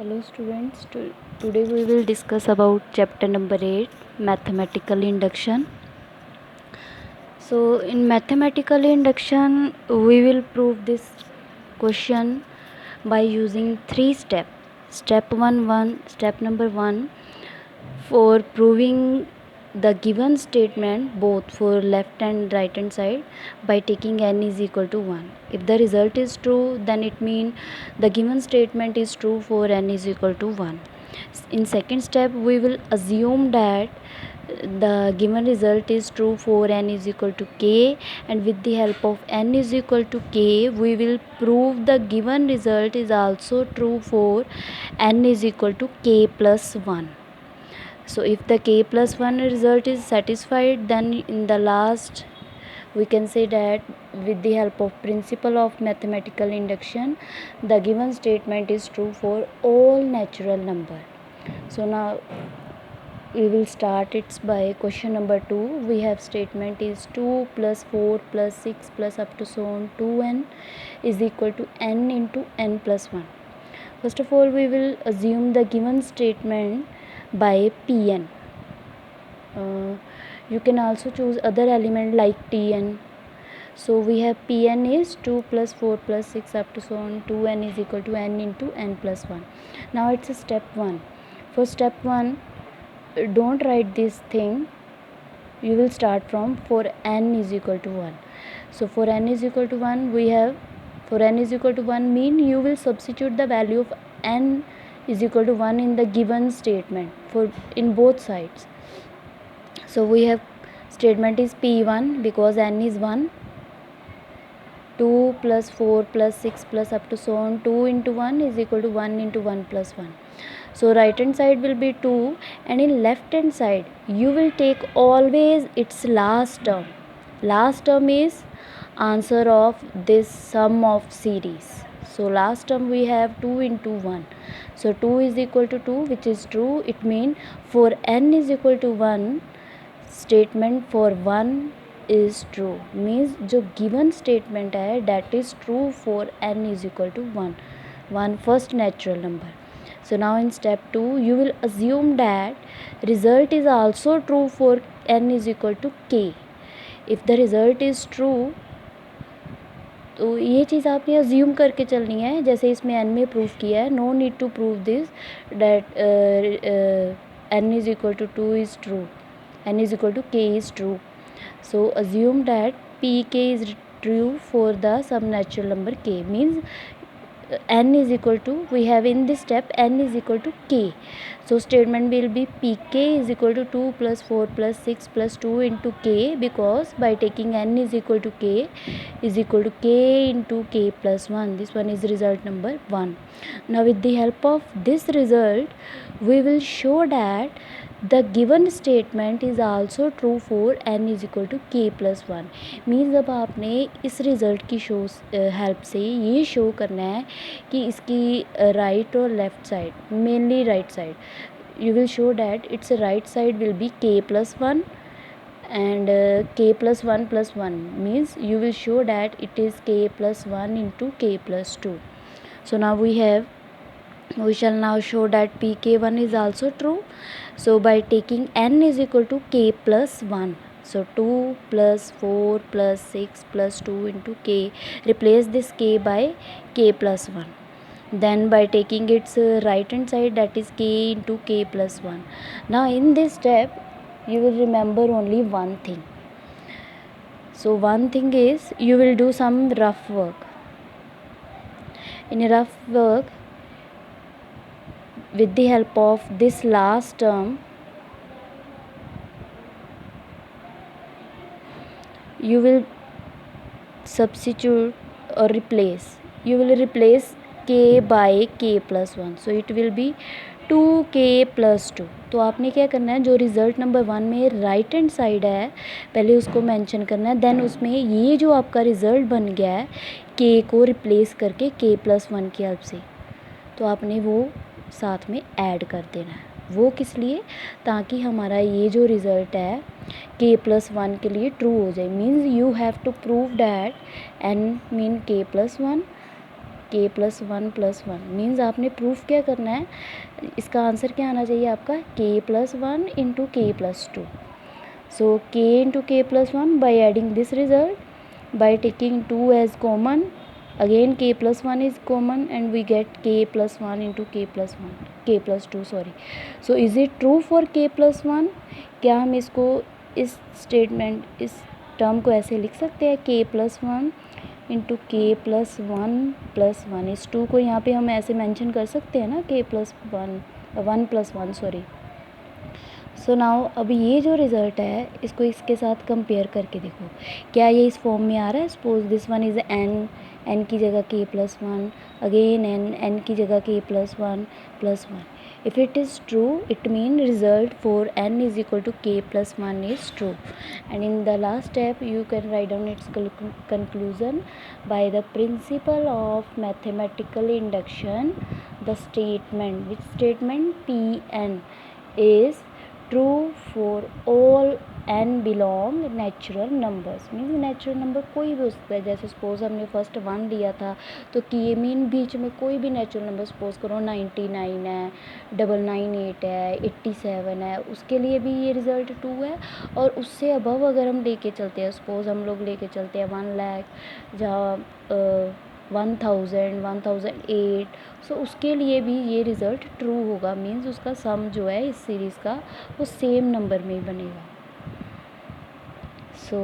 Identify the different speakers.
Speaker 1: Hello students, today we will discuss about chapter number 8, mathematical induction. So in mathematical induction we will prove this question by using 3 steps. Step number 1 for proving the given statement both for left and right hand side by taking n is equal to 1. If the result is true, then it means the given statement is true for n is equal to 1. In second step, we will assume that the given result is true for n is equal to k, and with the help of n is equal to k we will prove the given result is also true for n is equal to k plus 1. So if the k plus 1 result is satisfied, then in the last we can say that with the help of principle of mathematical induction the given statement is true for all natural number. So now we will start it by question number 2. We have statement is 2 plus 4 plus 6 plus up to so on 2n is equal to n into n plus 1. First of all, we will assume the given statement by Pn. You can also choose other element like Tn. So we have Pn is 2 plus 4 plus 6 up to so on 2n is equal to n into n plus 1. Now it's a step 1. For step 1, don't write this thing. You will start from for n is equal to 1. So for n is equal to 1, we have for n is equal to 1 mean you will substitute the value of n is equal to 1 in the given statement for in both sides. So we have statement is P1 because n is 1, 2 plus 4 plus 6 plus up to so on 2 into 1 is equal to 1 into 1 plus 1. So right hand side will be 2, and in left hand side you will take always its last term. Last term is answer of this sum of series. So last term we have 2 into 1. So 2 is equal to 2, which is true. It means for n is equal to 1, statement for 1 is true. Means जो given statement है that is true for n is equal to 1 first natural number. So now in step 2 you will assume that result is also true for n is equal to k. If the result is true, तो ये चीज़ आपने assume करके चलनी है जैसे इसमें n में proof किया है. No need to prove this that n is equal to 2 is true, n is equal to k is true. So assume that pk is true for the some natural number k, means n is equal to, we have in this step n is equal to k. So statement will be pk is equal to 2 plus 4 plus 6 plus 2 into k, because by taking n is equal to k is equal to k into k plus 1. This one is result number 1. Now with the help of this result we will show that the given statement is also true for n is equal to k plus 1. Means अब आपने इस result की help से ये show करना है कि इसकी राइट और left side, mainly right side, you will show that its right side will be k plus 1 and k plus 1 plus 1, means you will show that it is k plus 1 into k plus 2. So now we shall now show that pk1 is also true. So by taking n is equal to k plus 1, so 2 plus 4 plus 6 plus 2 into k, replace this k by k plus 1. Then by taking its right hand side, that is k into k plus 1. Now in this step you will remember only one thing. So one thing is you will do some rough work. In a rough work, with the help of this last term, you will substitute or replace. You will replace k by k plus 1. So it will be 2k plus 2. तो आपने क्या करना है, जो result number 1 में right hand side है पहले उसको मेंशन करना है, देन उसमें ये जो आपका रिज़ल्ट बन गया है k को रिप्लेस करके k प्लस 1 की हेल्प से, तो आपने वो साथ में ऐड कर देना है. वो किस लिए, ताकि हमारा ये जो रिज़ल्ट है k प्लस 1 के लिए ट्रू हो जाए. Means you have to prove that n mean k plus 1 k + 1 means आपने प्रूफ क्या करना है, इसका आंसर क्या आना चाहिए आपका k + 1 × k + 2. So k × k + 1 by adding this result, by taking 2 as common, again k + 1 is common and we get k + 1 × k + 2 sorry. So is it true for k + 1? क्या हम इसको इस स्टेटमेंट इस term को ऐसे लिख सकते हैं k + 1 × k + 1 + 1. इस 2 को यहाँ पे हम ऐसे मेंशन कर सकते हैं ना, k + 1 + 1 सॉरी. सो नाउ अब ये जो रिज़ल्ट है इसको इसके साथ कंपेयर करके देखो, क्या ये इस फॉर्म में आ रहा है. Suppose this one is n की जगह k + 1, अगेन n की जगह k + 1 + 1. If it is true, it means result for n is equal to k + 1 is true. And in the last step, you can write down its conclusion by the principle of mathematical induction. The statement, which statement Pn is true for all n belong natural numbers. Means natural number कोई भी हो सकता है. जैसे suppose हमने first 1 लिया था तो कि मीन बीच में कोई भी नेचुरल नंबर, सपोज करो 99 है, 998 है, 87 है, उसके लिए भी ये रिज़ल्ट 2 है. और उससे अबव अगर हम लेके चलते हैं, सपोज हम लोग लेके चलते हैं 1 लाख जहाँ 1000, 1008, सो उसके लिए भी ये रिज़ल्ट ट्रू होगा. मीन्स उसका सम जो है इस सीरीज़ का वो सेम नंबर में ही बनेगा. सो